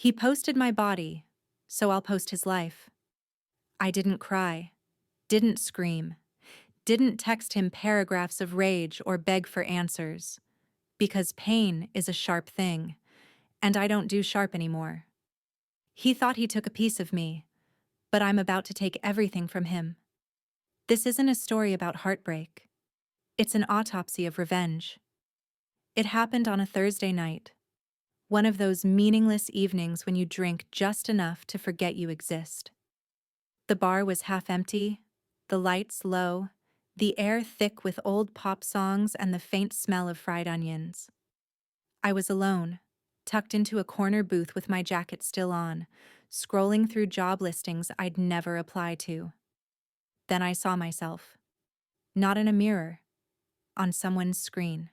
He posted my body, so I'll post his life. I didn't cry, didn't scream, didn't text him paragraphs of rage or beg for answers. Because pain is a sharp thing, and I don't do sharp anymore. He thought he took a piece of me, but I'm about to take everything from him. This isn't a story about heartbreak. It's an autopsy of revenge. It happened on a Thursday night, one of those meaningless evenings when you drink just enough to forget you exist. The bar was half empty, the lights low, the air thick with old pop songs and the faint smell of fried onions. I was alone, tucked into a corner booth with my jacket still on, scrolling through job listings I'd never apply to. Then I saw myself. Not in a mirror, on someone's screen.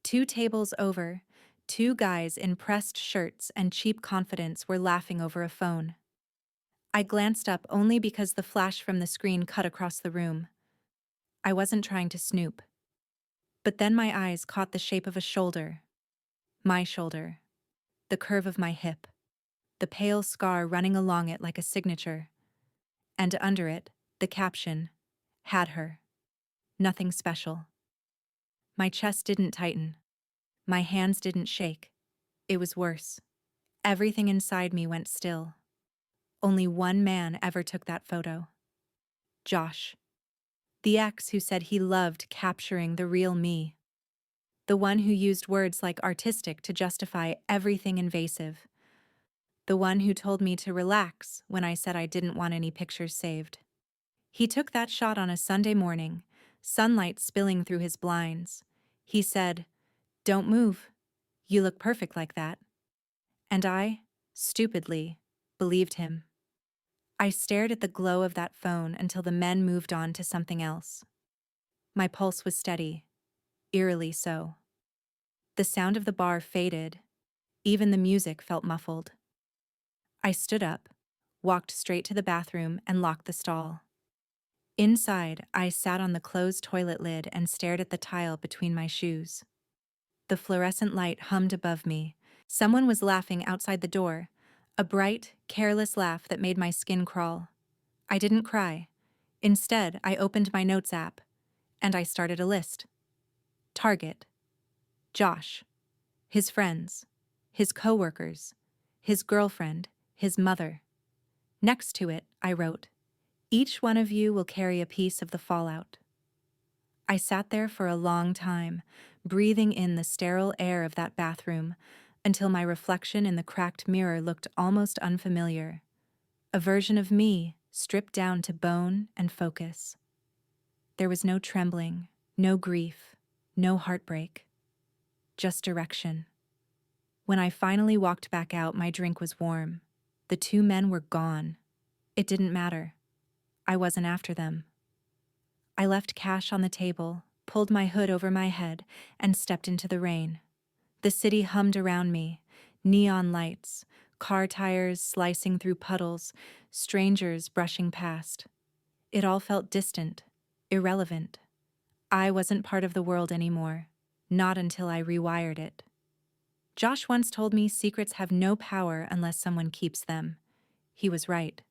2 tables over, 2 guys in pressed shirts and cheap confidence were laughing over a phone. I glanced up only because the flash from the screen cut across the room. I wasn't trying to snoop. But then my eyes caught the shape of a shoulder. My shoulder. The curve of my hip. The pale scar running along it like a signature. And under it, the caption, "Had her. Nothing special." My chest didn't tighten. My hands didn't shake. It was worse. Everything inside me went still. Only one man ever took that photo. Josh. The ex who said he loved capturing the real me. The one who used words like artistic to justify everything invasive. The one who told me to relax when I said I didn't want any pictures saved. He took that shot on a Sunday morning, sunlight spilling through his blinds. He said, "Don't move. You look perfect like that." And I, stupidly, believed him. I stared at the glow of that phone until the men moved on to something else. My pulse was steady, eerily so. The sound of the bar faded. Even the music felt muffled. I stood up, walked straight to the bathroom, and locked the stall. Inside, I sat on the closed toilet lid and stared at the tile between my shoes. The fluorescent light hummed above me. Someone was laughing outside the door, a bright, careless laugh that made my skin crawl. I didn't cry. Instead, I opened my notes app, and I started a list. Target. Josh. His friends. His coworkers. His girlfriend. His mother. Next to it, I wrote, "Each one of you will carry a piece of the fallout." I sat there for a long time, breathing in the sterile air of that bathroom, until my reflection in the cracked mirror looked almost unfamiliar. A version of me, stripped down to bone and focus. There was no trembling, no grief, no heartbreak. Just direction. When I finally walked back out, my drink was warm. The 2 men were gone. It didn't matter. I wasn't after them. I left cash on the table, pulled my hood over my head, and stepped into the rain. The city hummed around me, neon lights, car tires slicing through puddles, strangers brushing past. It all felt distant, irrelevant. I wasn't part of the world anymore, not until I rewired it. Josh once told me secrets have no power unless someone keeps them. He was right.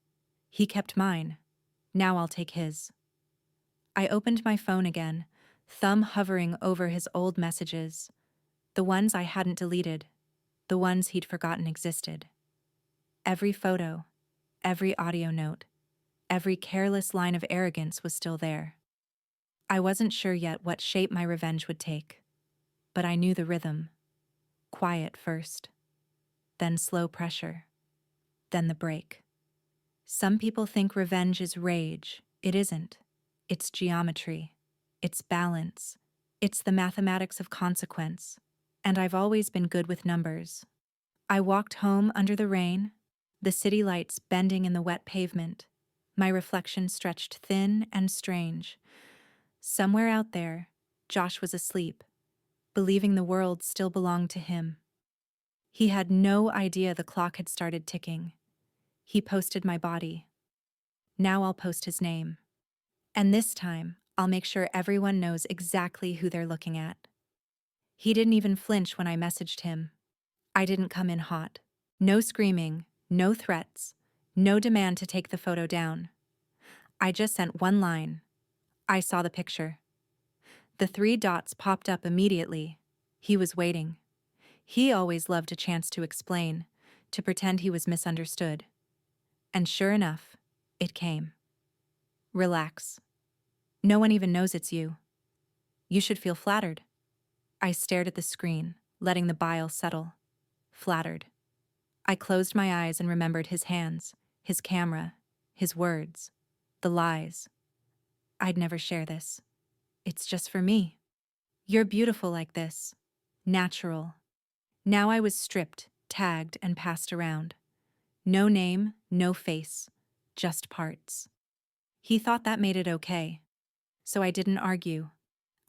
He kept mine. Now I'll take his. I opened my phone again, thumb hovering over his old messages. The ones I hadn't deleted, the ones he'd forgotten existed. Every photo, every audio note, every careless line of arrogance was still there. I wasn't sure yet what shape my revenge would take, but I knew the rhythm. Quiet first, then slow pressure, then the break. Some people think revenge is rage. It isn't. It's geometry. It's balance. It's the mathematics of consequence. And I've always been good with numbers. I walked home under the rain, the city lights bending in the wet pavement. My reflection stretched thin and strange. Somewhere out there, Josh was asleep, believing the world still belonged to him. He had no idea the clock had started ticking. He posted my body. Now I'll post his name. And this time, I'll make sure everyone knows exactly who they're looking at. He didn't even flinch when I messaged him. I didn't come in hot. No screaming, no threats, no demand to take the photo down. I just sent one line. I saw the picture. The 3 dots popped up immediately. He was waiting. He always loved a chance to explain, to pretend he was misunderstood. And sure enough, it came. Relax. No one even knows it's you. You should feel flattered. I stared at the screen, letting the bile settle. Flattered. I closed my eyes and remembered his hands, his camera, his words, the lies. I'd never share this. It's just for me. You're beautiful like this. Natural. Now I was stripped, tagged, and passed around. No name, no face, just parts. He thought that made it okay. So I didn't argue.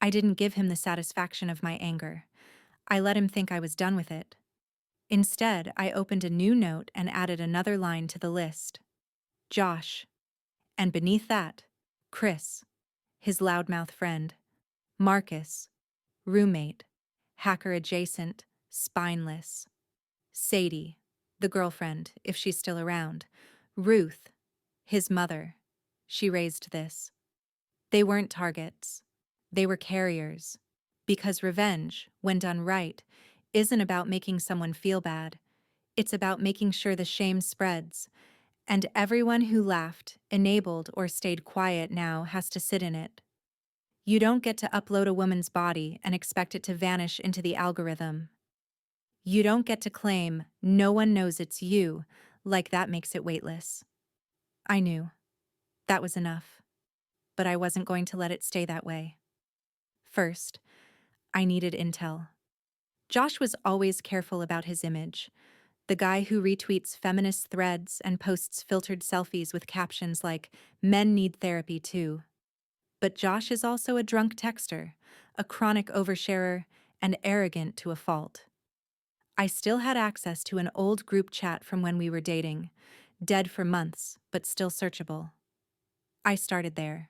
I didn't give him the satisfaction of my anger. I let him think I was done with it. Instead, I opened a new note and added another line to the list. Josh. And beneath that, Chris, his loudmouth friend. Marcus, roommate. Hacker adjacent, spineless. Sadie, the girlfriend, if she's still around. Ruth, his mother. She raised this. They weren't targets. They were carriers. Because revenge, when done right, isn't about making someone feel bad. It's about making sure the shame spreads. And everyone who laughed, enabled, or stayed quiet now has to sit in it. You don't get to upload a woman's body and expect it to vanish into the algorithm. You don't get to claim no one knows it's you, like that makes it weightless. I knew. That was enough. But I wasn't going to let it stay that way. First, I needed intel. Josh was always careful about his image. The guy who retweets feminist threads and posts filtered selfies with captions like, "Men need therapy too." But Josh is also a drunk texter, a chronic oversharer, and arrogant to a fault. I still had access to an old group chat from when we were dating, dead for months, but still searchable. I started there.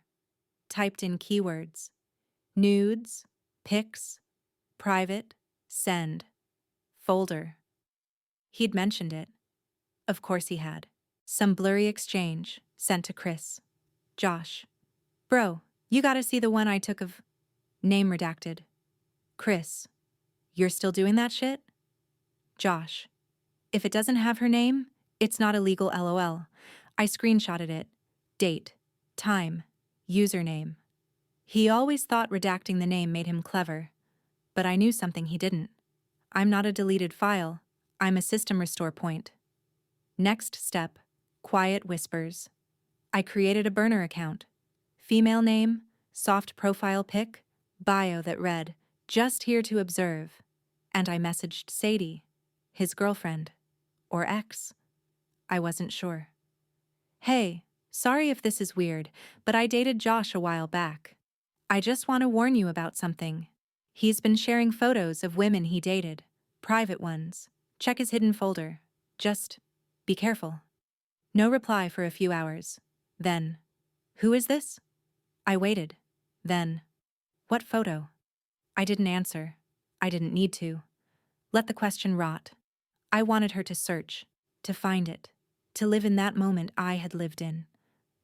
Typed in keywords. Nudes, pics, private, send, folder. He'd mentioned it. Of course he had. Some blurry exchange, sent to Chris. Josh. Bro, you gotta see the one I took of... Name redacted. Chris. You're still doing that shit? Josh. If it doesn't have her name, it's not illegal LOL. I screenshotted it. Date. Time. Username. He always thought redacting the name made him clever. But I knew something he didn't. I'm not a deleted file. I'm a system restore point. Next step. Quiet whispers. I created a burner account. Female name, soft profile pic, bio that read, "Just here to observe." And I messaged Sadie, his girlfriend. Or ex. I wasn't sure. Hey, sorry if this is weird, but I dated Josh a while back. I just want to warn you about something. He's been sharing photos of women he dated, private ones. Check his hidden folder. Just be careful. No reply for a few hours. Then, who is this? I waited. Then, what photo? I didn't answer. I didn't need to. Let the question rot. I wanted her to search, to find it, to live in that moment I had lived in.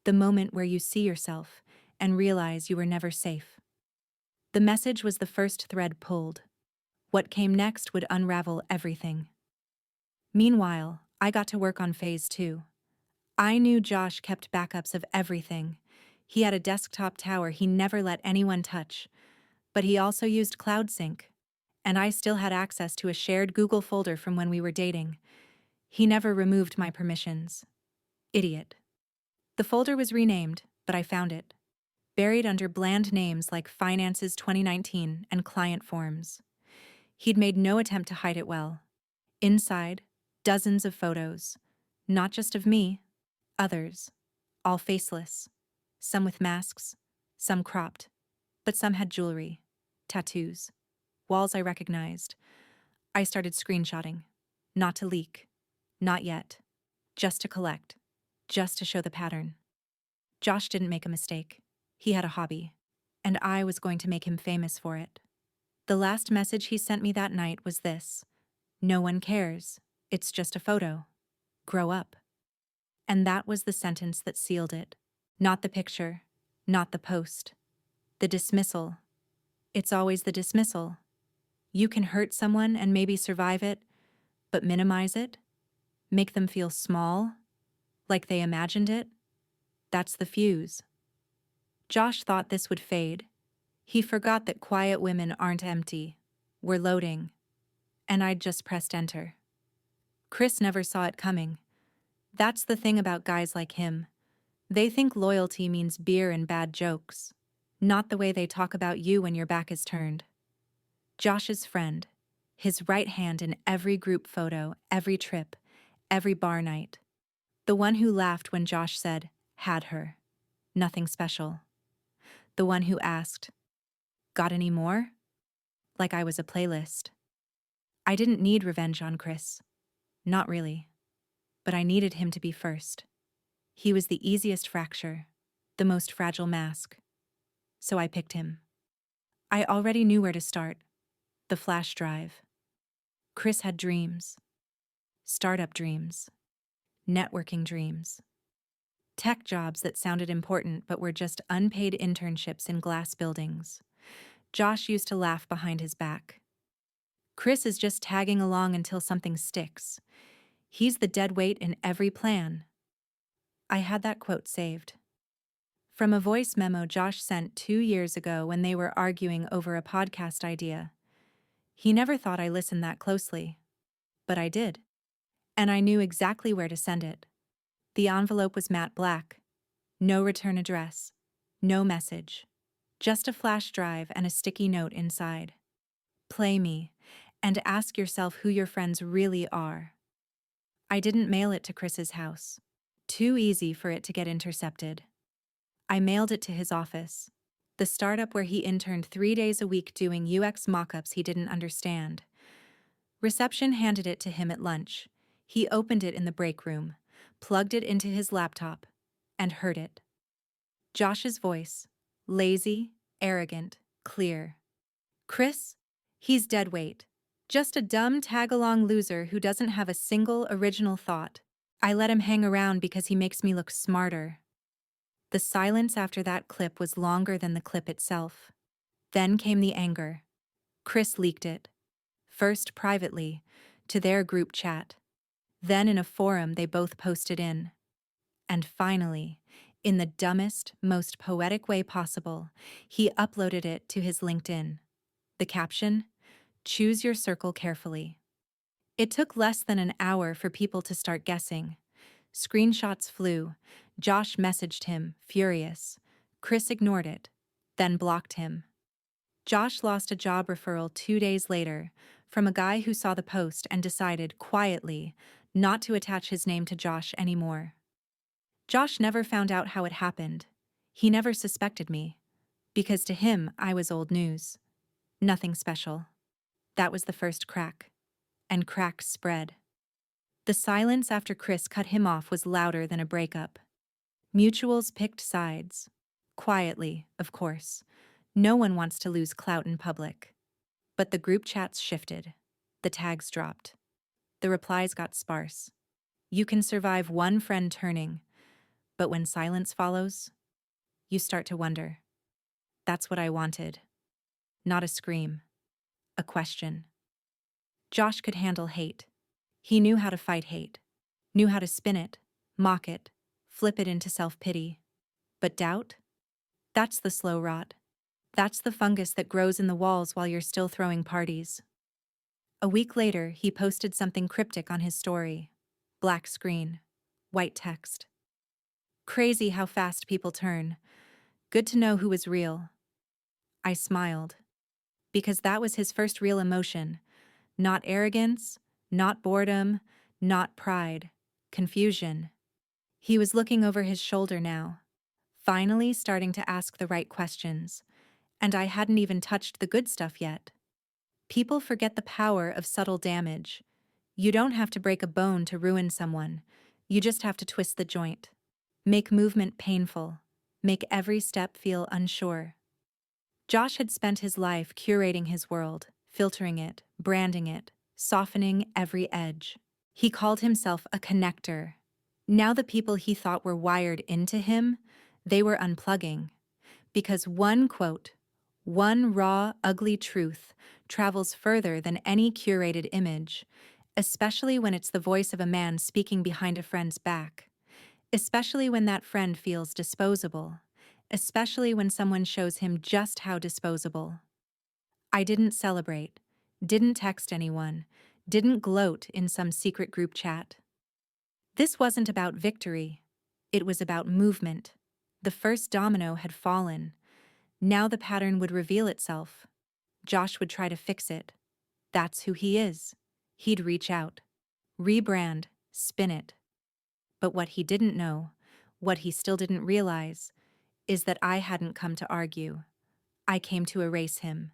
The moment where you see yourself and realize you were never safe. The message was the first thread pulled. What came next would unravel everything. Meanwhile, I got to work on phase 2. I knew Josh kept backups of everything. He had a desktop tower he never let anyone touch, but he also used Cloud Sync, and I still had access to a shared Google folder from when we were dating. He never removed my permissions. Idiot. The folder was renamed, but I found it, buried under bland names like Finances 2019 and Client Forms. He'd made no attempt to hide it well. Inside, dozens of photos, not just of me, others, all faceless, some with masks, some cropped, but some had jewelry, tattoos, walls I recognized. I started screenshotting, not to leak, not yet, just to collect, just to show the pattern. Josh didn't make a mistake. He had a hobby, and I was going to make him famous for it. The last message he sent me that night was this: "No one cares. It's just a photo. Grow up. And that was the sentence that sealed it. Not the picture, not the post. The dismissal. It's always the dismissal. You can hurt someone and maybe survive it, but minimize it? Make them feel small? Like they imagined it? That's the fuse. Josh thought this would fade. He forgot that quiet women aren't empty. We're loading. And I'd just pressed enter. Chris never saw it coming. That's the thing about guys like him. They think loyalty means beer and bad jokes. Not the way they talk about you when your back is turned. Josh's friend. His right hand in every group photo, every trip, every bar night. The one who laughed when Josh said, "Had her. Nothing special." The one who asked, "Got any more?" Like I was a playlist. I didn't need revenge on Chris. Not really. But I needed him to be first. He was the easiest fracture, the most fragile mask. So I picked him. I already knew where to start. The flash drive. Chris had dreams. Startup dreams. Networking dreams. Tech jobs that sounded important but were just unpaid internships in glass buildings. Josh used to laugh behind his back. Chris is just tagging along until something sticks. He's the dead weight in every plan. I had that quote saved. From a voice memo Josh sent 2 years ago when they were arguing over a podcast idea. He never thought I listened that closely. But I did. And I knew exactly where to send it. The envelope was matte black. No return address. No message. Just a flash drive and a sticky note inside. Play me, and ask yourself who your friends really are. I didn't mail it to Chris's house. Too easy for it to get intercepted. I mailed it to his office, the startup where he interned 3 days a week doing UX mock-ups he didn't understand. Reception handed it to him at lunch. He opened it in the break room, plugged it into his laptop, and heard it. Josh's voice, lazy, arrogant, clear. "Chris, he's dead weight. Just a dumb tag-along loser who doesn't have a single original thought. I let him hang around because he makes me look smarter." The silence after that clip was longer than the clip itself. Then came the anger. Chris leaked it. First privately, to their group chat. Then in a forum they both posted in. And finally, in the dumbest, most poetic way possible, he uploaded it to his LinkedIn. The caption, "Choose your circle carefully." It took less than an hour for people to start guessing. Screenshots flew. Josh messaged him, furious. Chris ignored it, then blocked him. Josh lost a job referral 2 days later from a guy who saw the post and decided, quietly, not to attach his name to Josh anymore. Josh never found out how it happened. He never suspected me. Because to him, I was old news. Nothing special. That was the first crack. And cracks spread. The silence after Chris cut him off was louder than a breakup. Mutuals picked sides. Quietly, of course. No one wants to lose clout in public. But the group chats shifted. The tags dropped. The replies got sparse. You can survive one friend turning, but when silence follows, you start to wonder. That's what I wanted. Not a scream. A question. Josh could handle hate. He knew how to fight hate. Knew how to spin it, mock it, flip it into self-pity. But doubt? That's the slow rot. That's the fungus that grows in the walls while you're still throwing parties. A week later, he posted something cryptic on his story. Black screen. White text. Crazy how fast people turn. Good to know who was real. I smiled. Because that was his first real emotion. Not arrogance, not boredom, not pride. Confusion. He was looking over his shoulder now. Finally starting to ask the right questions. And I hadn't even touched the good stuff yet. People forget the power of subtle damage. You don't have to break a bone to ruin someone. You just have to twist the joint. Make movement painful. Make every step feel unsure. Josh had spent his life curating his world, filtering it, branding it, softening every edge. He called himself a connector. Now the people he thought were wired into him, they were unplugging. Because one quote, one raw, ugly truth travels further than any curated image, especially when it's the voice of a man speaking behind a friend's back. Especially when that friend feels disposable. Especially when someone shows him just how disposable. I didn't celebrate, didn't text anyone, didn't gloat in some secret group chat. This wasn't about victory. It was about movement. The first domino had fallen. Now the pattern would reveal itself. Josh would try to fix it. That's who he is. He'd reach out, rebrand, spin it. But what he didn't know, what he still didn't realize, is that I hadn't come to argue. I came to erase him,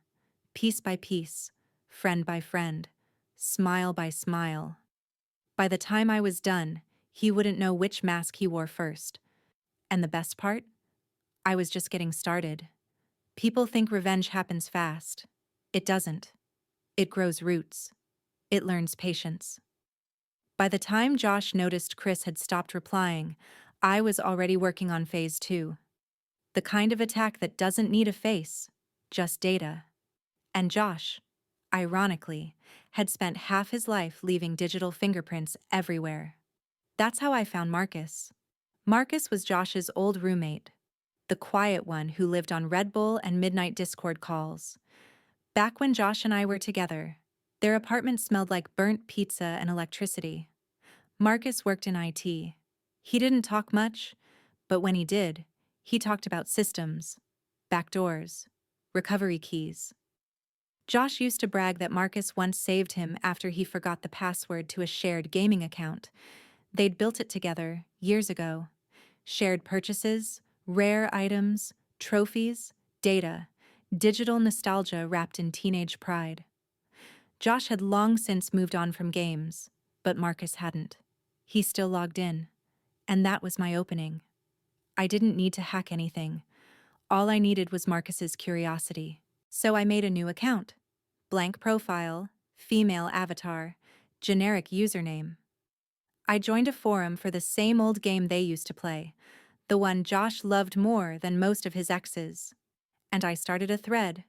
piece by piece, friend by friend, smile by smile. By the time I was done, he wouldn't know which mask he wore first. And the best part? I was just getting started. People think revenge happens fast. It doesn't. It grows roots. It learns patience. By the time Josh noticed Chris had stopped replying, I was already working on phase 2. The kind of attack that doesn't need a face, just data. And Josh, ironically, had spent half his life leaving digital fingerprints everywhere. That's how I found Marcus. Marcus was Josh's old roommate, the quiet one who lived on Red Bull and midnight Discord calls. Back when Josh and I were together, their apartment smelled like burnt pizza and electricity. Marcus worked in IT. He didn't talk much, but when he did, he talked about systems, backdoors, recovery keys. Josh used to brag that Marcus once saved him after he forgot the password to a shared gaming account. They'd built it together, years ago. Shared purchases, rare items, trophies, data, digital nostalgia wrapped in teenage pride. Josh had long since moved on from games, but Marcus hadn't. He still logged in, and that was my opening. I didn't need to hack anything. All I needed was Marcus's curiosity. So I made a new account. Blank profile, female avatar, generic username. I joined a forum for the same old game they used to play, the one Josh loved more than most of his exes. And I started a thread.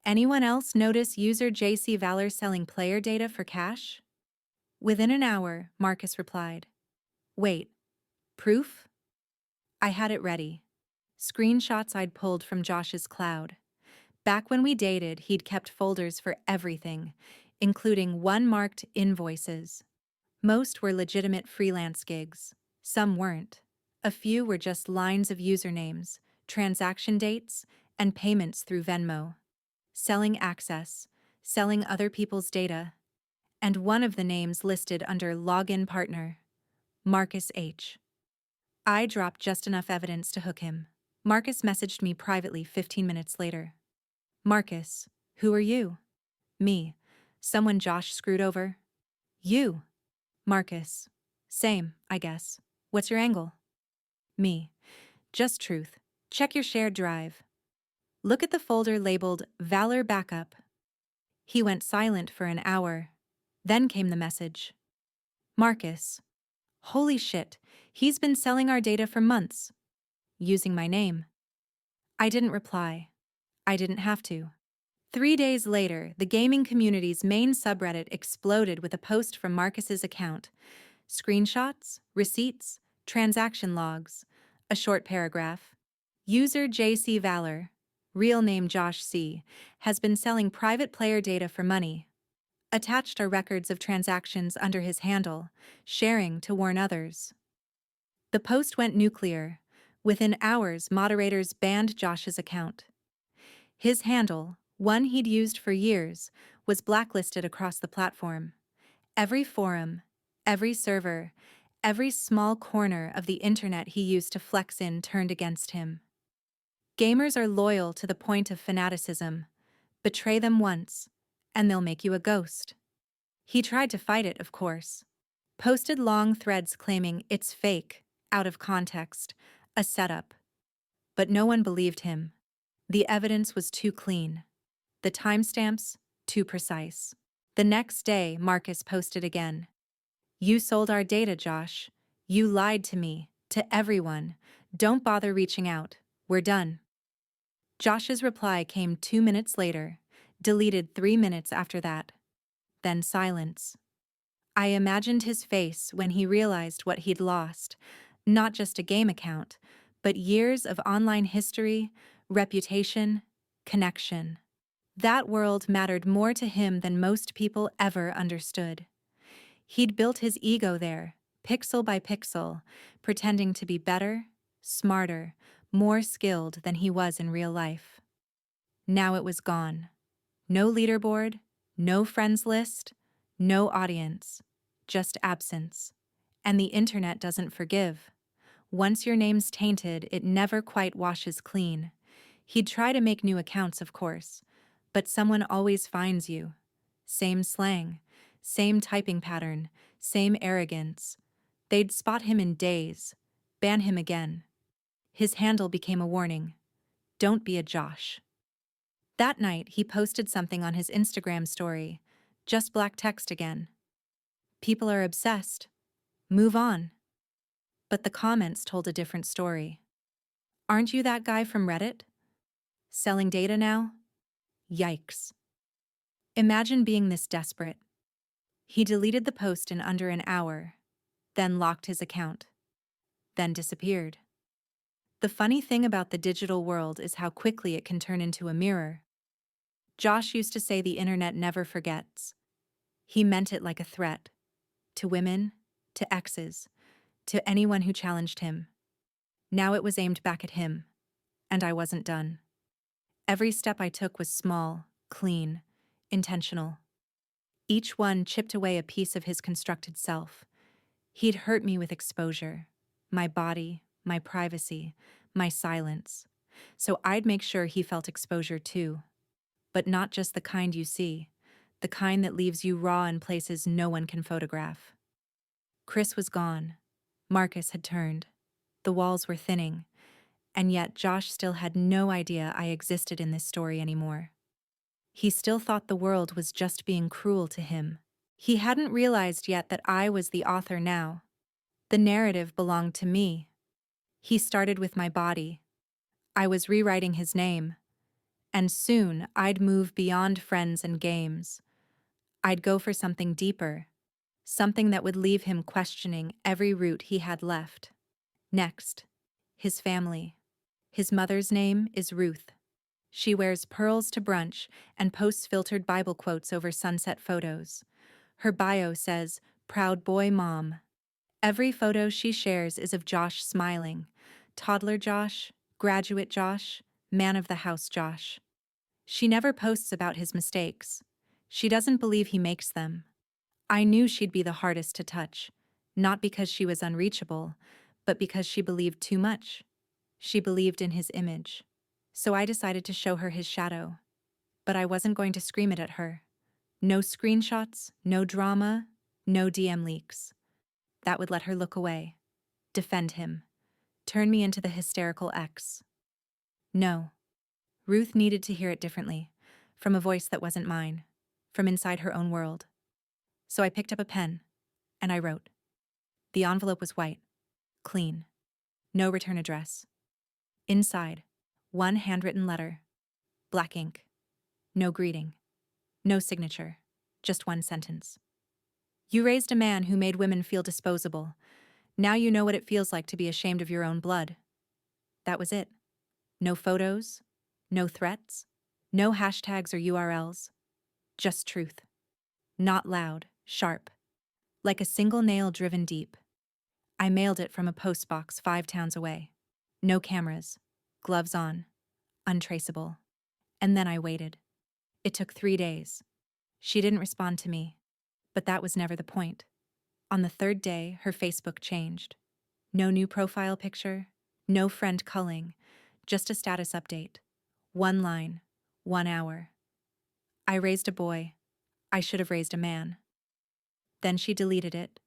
Anyone else notice user JC Valor selling player data for cash? Within an hour, Marcus replied. Wait, proof? I had it ready. Screenshots I'd pulled from Josh's cloud. Back when we dated, he'd kept folders for everything, including one-marked invoices. Most were legitimate freelance gigs. Some weren't. A few were just lines of usernames, transaction dates, and payments through Venmo. Selling access, selling other people's data. And one of the names listed under login partner, Marcus H. I dropped just enough evidence to hook him. Marcus messaged me privately 15 minutes later. Marcus, who are you? Me. Someone Josh screwed over? You. Marcus. Same, I guess. What's your angle? Me. Just truth. Check your shared drive. Look at the folder labeled Valor Backup. He went silent for an hour. Then came the message. Marcus. Holy shit, he's been selling our data for months. Using my name. I didn't reply. I didn't have to. 3 days later, the gaming community's main subreddit exploded with a post from Marcus's account. Screenshots, receipts, transaction logs, a short paragraph. User JC Valor, real name Josh C., has been selling private player data for money. Attached are records of transactions under his handle, sharing to warn others. The post went nuclear. Within hours, moderators banned Josh's account. His handle, one he'd used for years, was blacklisted across the platform. Every forum, every server, every small corner of the internet he used to flex in turned against him. Gamers are loyal to the point of fanaticism. Betray them once, and they'll make you a ghost. He tried to fight it, of course. Posted long threads claiming it's fake, out of context, a setup. But no one believed him. The evidence was too clean. The timestamps, too precise. The next day, Marcus posted again. You sold our data, Josh. You lied to me, to everyone. Don't bother reaching out. We're done. Josh's reply came 2 minutes later, deleted 3 minutes after that. Then silence. I imagined his face when he realized what he'd lost. Not just a game account, but years of online history, reputation, connection. That world mattered more to him than most people ever understood. He'd built his ego there, pixel by pixel, pretending to be better, smarter, more skilled than he was in real life. Now it was gone. No leaderboard, no friends list, no audience, just absence. And the internet doesn't forgive. Once your name's tainted, it never quite washes clean. He'd try to make new accounts, of course, but someone always finds you. Same slang, same typing pattern, same arrogance. They'd spot him in days, ban him again. His handle became a warning. Don't be a Josh. That night, he posted something on his Instagram story. Just black text again. People are obsessed. Move on. But the comments told a different story. Aren't you that guy from Reddit? Selling data now? Yikes. Imagine being this desperate. He deleted the post in under an hour, then locked his account, then disappeared. The funny thing about the digital world is how quickly it can turn into a mirror. Josh used to say the internet never forgets. He meant it like a threat. To women, to exes, to anyone who challenged him. Now it was aimed back at him, and I wasn't done. Every step I took was small, clean, intentional. Each one chipped away a piece of his constructed self. He'd hurt me with exposure, my body, my privacy, my silence. So I'd make sure he felt exposure too. But not just the kind you see, the kind that leaves you raw in places no one can photograph. Chris was gone. Marcus had turned. The walls were thinning. And yet Josh still had no idea I existed in this story anymore. He still thought the world was just being cruel to him. He hadn't realized yet that I was the author now. The narrative belonged to me. He started with my body. I was rewriting his name. And soon I'd move beyond friends and games. I'd go for something deeper, something that would leave him questioning every route he had left. Next, his family. His mother's name is Ruth. She wears pearls to brunch and posts filtered Bible quotes over sunset photos. Her bio says, "Proud boy mom." Every photo she shares is of Josh smiling. Toddler Josh, graduate Josh, man of the house Josh. She never posts about his mistakes. She doesn't believe he makes them. I knew she'd be the hardest to touch, not because she was unreachable, but because she believed too much. She believed in his image. So I decided to show her his shadow. But I wasn't going to scream it at her. No screenshots, no drama, no DM leaks. That would let her look away, defend him, turn me into the hysterical ex. No. Ruth needed to hear it differently, from a voice that wasn't mine, from inside her own world. So I picked up a pen, and I wrote. The envelope was white, clean, no return address. Inside, one handwritten letter, black ink, no greeting, no signature, just one sentence. You raised a man who made women feel disposable. Now you know what it feels like to be ashamed of your own blood. That was it. No photos, no threats, no hashtags or URLs, just truth. Not loud, sharp, like a single nail driven deep. I mailed it from a post box 5 towns away. No cameras, gloves on, untraceable. And then I waited. It took 3 days. She didn't respond to me, but that was never the point. On the 3rd day, her Facebook changed. No new profile picture, no friend culling, just a status update. 1 line, 1 hour. I raised a boy. I should have raised a man. Then she deleted it,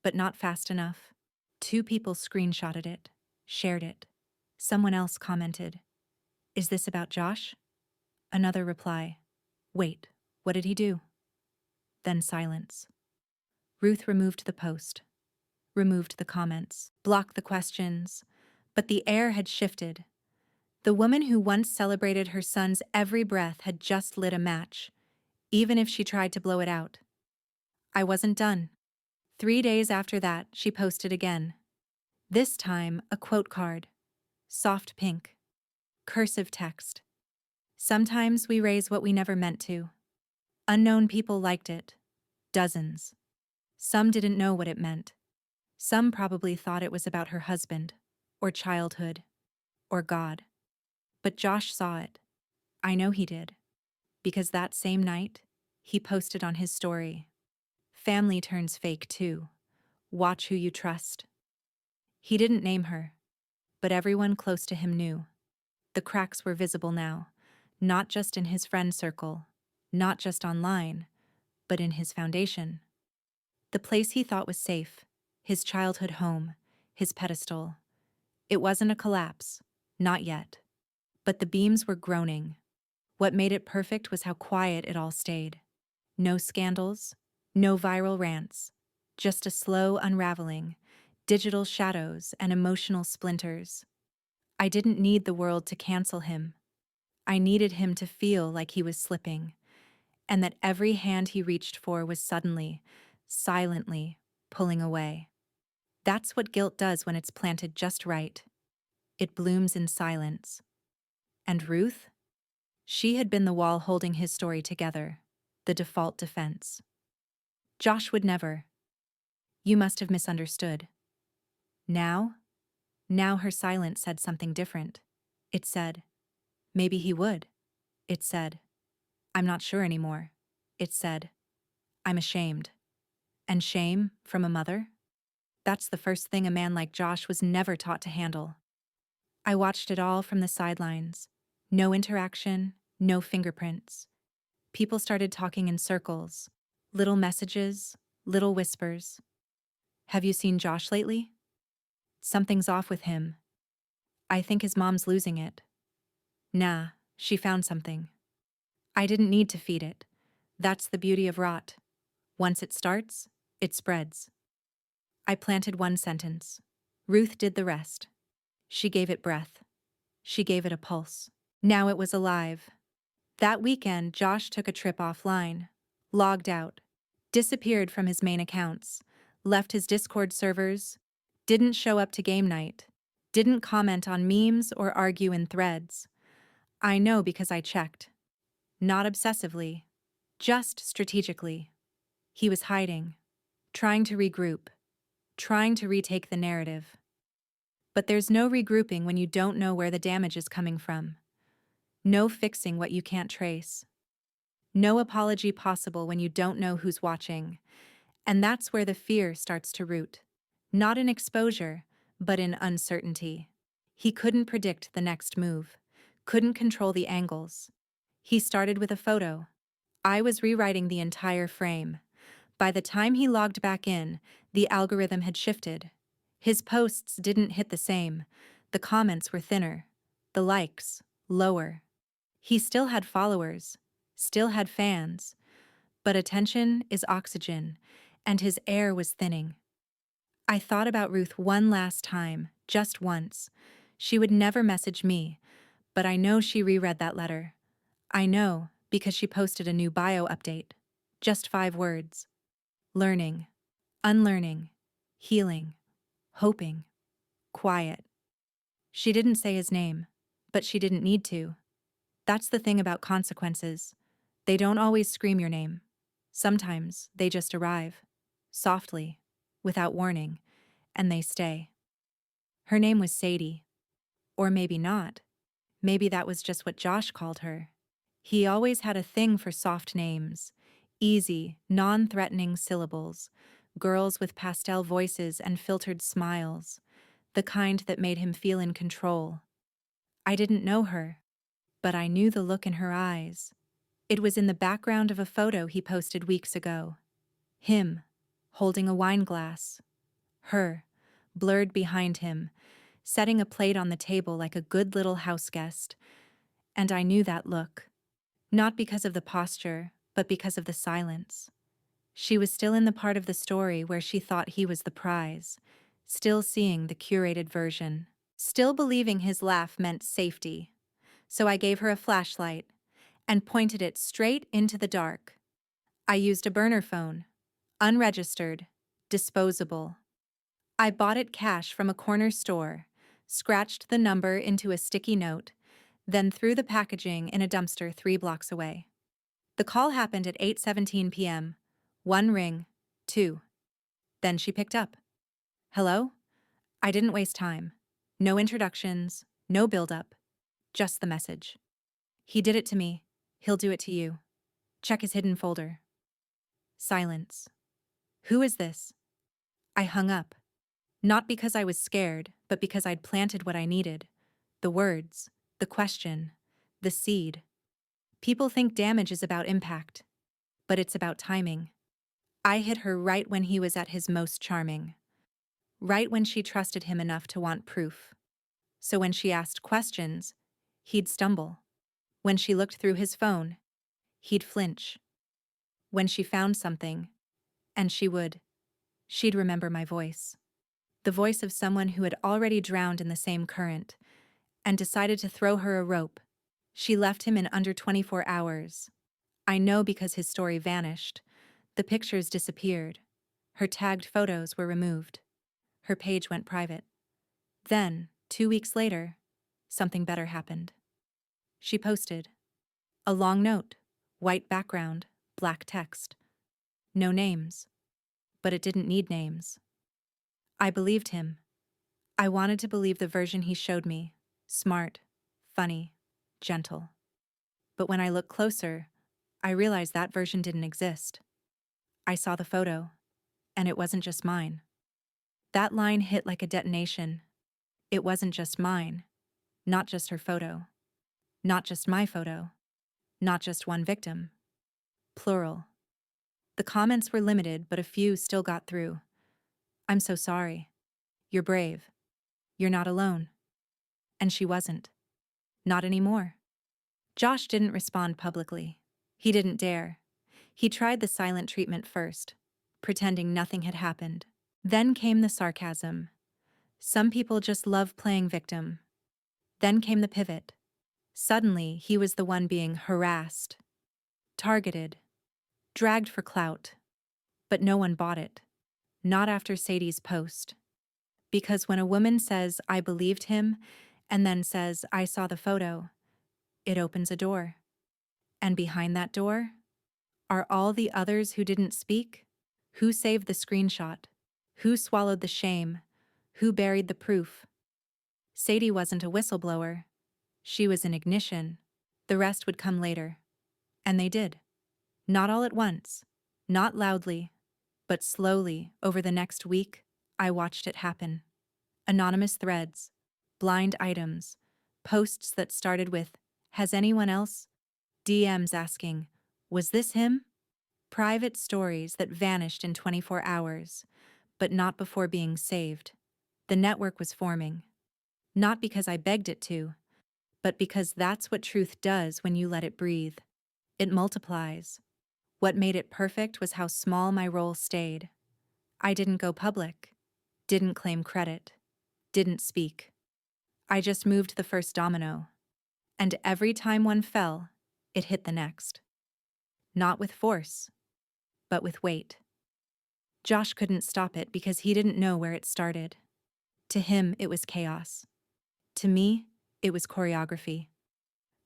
but not fast enough. 2 people screenshotted it, shared it. Someone else commented, "Is this about Josh?" Another reply, "Wait, what did he do?" Then silence. Ruth removed the post, removed the comments, blocked the questions, but the air had shifted. The woman who once celebrated her son's every breath had just lit a match, even if she tried to blow it out. I wasn't done. 3 days after that, she posted again. This time, a quote card. Soft pink. Cursive text. Sometimes we raise what we never meant to. Unknown people liked it. Dozens. Some didn't know what it meant. Some probably thought it was about her husband, or childhood, or God. But Josh saw it. I know he did. Because that same night, he posted on his story. Family turns fake too. Watch who you trust. He didn't name her, but everyone close to him knew. The cracks were visible now, not just in his friend circle, not just online, but in his foundation. The place he thought was safe, his childhood home, his pedestal. It wasn't a collapse, not yet. But the beams were groaning. What made it perfect was how quiet it all stayed. No scandals, no viral rants, just a slow unraveling, digital shadows and emotional splinters. I didn't need the world to cancel him. I needed him to feel like he was slipping, and that every hand he reached for was suddenly, silently, pulling away. That's what guilt does when it's planted just right. It blooms in silence. And Ruth? She had been the wall holding his story together, the default defense. Josh would never. You must have misunderstood. Now? Now her silence said something different. It said, maybe he would. It said, I'm not sure anymore. It said, I'm ashamed. And shame, from a mother? That's the first thing a man like Josh was never taught to handle. I watched it all from the sidelines. No interaction, no fingerprints. People started talking in circles. Little messages, little whispers. Have you seen Josh lately? Something's off with him. I think his mom's losing it. Nah, she found something. I didn't need to feed it. That's the beauty of rot. Once it starts, it spreads. I planted one sentence. Ruth did the rest. She gave it breath. She gave it a pulse. Now it was alive. That weekend, Josh took a trip offline, logged out, disappeared from his main accounts, left his Discord servers, didn't show up to game night, didn't comment on memes or argue in threads. I know because I checked. Not obsessively, just strategically. He was hiding, trying to regroup, trying to retake the narrative. But there's no regrouping when you don't know where the damage is coming from. No fixing what you can't trace. No apology possible when you don't know who's watching. And that's where the fear starts to root. Not in exposure, but in uncertainty. He couldn't predict the next move, couldn't control the angles. He started with a photo. I was rewriting the entire frame. By the time he logged back in, the algorithm had shifted. His posts didn't hit the same. The comments were thinner. The likes, lower. He still had followers, still had fans. But attention is oxygen, and his air was thinning. I thought about Ruth one last time, just once. She would never message me, but I know she reread that letter. I know because she posted a new bio update. Just 5 words. Learning, unlearning, healing, hoping, quiet. She didn't say his name, but she didn't need to. That's the thing about consequences. They don't always scream your name. Sometimes they just arrive, softly, without warning, and they stay. Her name was Sadie. Or maybe not. Maybe that was just what Josh called her. He always had a thing for soft names, easy, non-threatening syllables, girls with pastel voices and filtered smiles, the kind that made him feel in control. I didn't know her, but I knew the look in her eyes. It was in the background of a photo he posted weeks ago. Him, holding a wine glass. Her, blurred behind him, setting a plate on the table like a good little house guest. And I knew that look. Not because of the posture, but because of the silence. She was still in the part of the story where she thought he was the prize, still seeing the curated version, still believing his laugh meant safety. So I gave her a flashlight and pointed it straight into the dark. I used a burner phone, unregistered, disposable. I bought it cash from a corner store, scratched the number into a sticky note, then threw the packaging in a dumpster 3 blocks away. The call happened at 8:17 p.m. One ring, two. Then she picked up. Hello? I didn't waste time. No introductions, no build-up, just the message. He did it to me. He'll do it to you. Check his hidden folder. Silence. Who is this? I hung up. Not because I was scared, but because I'd planted what I needed. The words, the question, the seed. People think damage is about impact, but it's about timing. I hit her right when he was at his most charming. Right when she trusted him enough to want proof. So when she asked questions, he'd stumble. When she looked through his phone, he'd flinch. When she found something, and she'd remember my voice. The voice of someone who had already drowned in the same current, and decided to throw her a rope. She left him in under 24 hours. I know because his story vanished. The pictures disappeared. Her tagged photos were removed. Her page went private. Then, 2 weeks later, something better happened. She posted a long note, white background, black text. No names. But it didn't need names. I believed him. I wanted to believe the version he showed me. Smart, funny, gentle. But when I looked closer, I realized that version didn't exist. I saw the photo, and it wasn't just mine. That line hit like a detonation. It wasn't just mine, not just her photo, not just my photo, not just one victim. Plural. The comments were limited, but a few still got through. I'm so sorry. You're brave. You're not alone. And she wasn't. Not anymore. Josh didn't respond publicly. He didn't dare. He tried the silent treatment first, pretending nothing had happened. Then came the sarcasm. Some people just love playing victim. Then came the pivot. Suddenly, he was the one being harassed, targeted, dragged for clout. But no one bought it. Not after Sadie's post. Because when a woman says, I believed him, and then says, I saw the photo, it opens a door. And behind that door are all the others who didn't speak, who saved the screenshot, who swallowed the shame, who buried the proof. Sadie wasn't a whistleblower. She was an ignition. The rest would come later. And they did. Not all at once, not loudly, but slowly over the next week, I watched it happen. Anonymous threads, blind items, posts that started with, has anyone else? DMs asking, was this him? Private stories that vanished in 24 hours, but not before being saved. The network was forming. Not because I begged it to, but because that's what truth does when you let it breathe. It multiplies. What made it perfect was how small my role stayed. I didn't go public, didn't claim credit, didn't speak. I just moved the first domino. And every time one fell, it hit the next. Not with force, but with weight. Josh couldn't stop it because he didn't know where it started. To him, it was chaos. To me, it was choreography.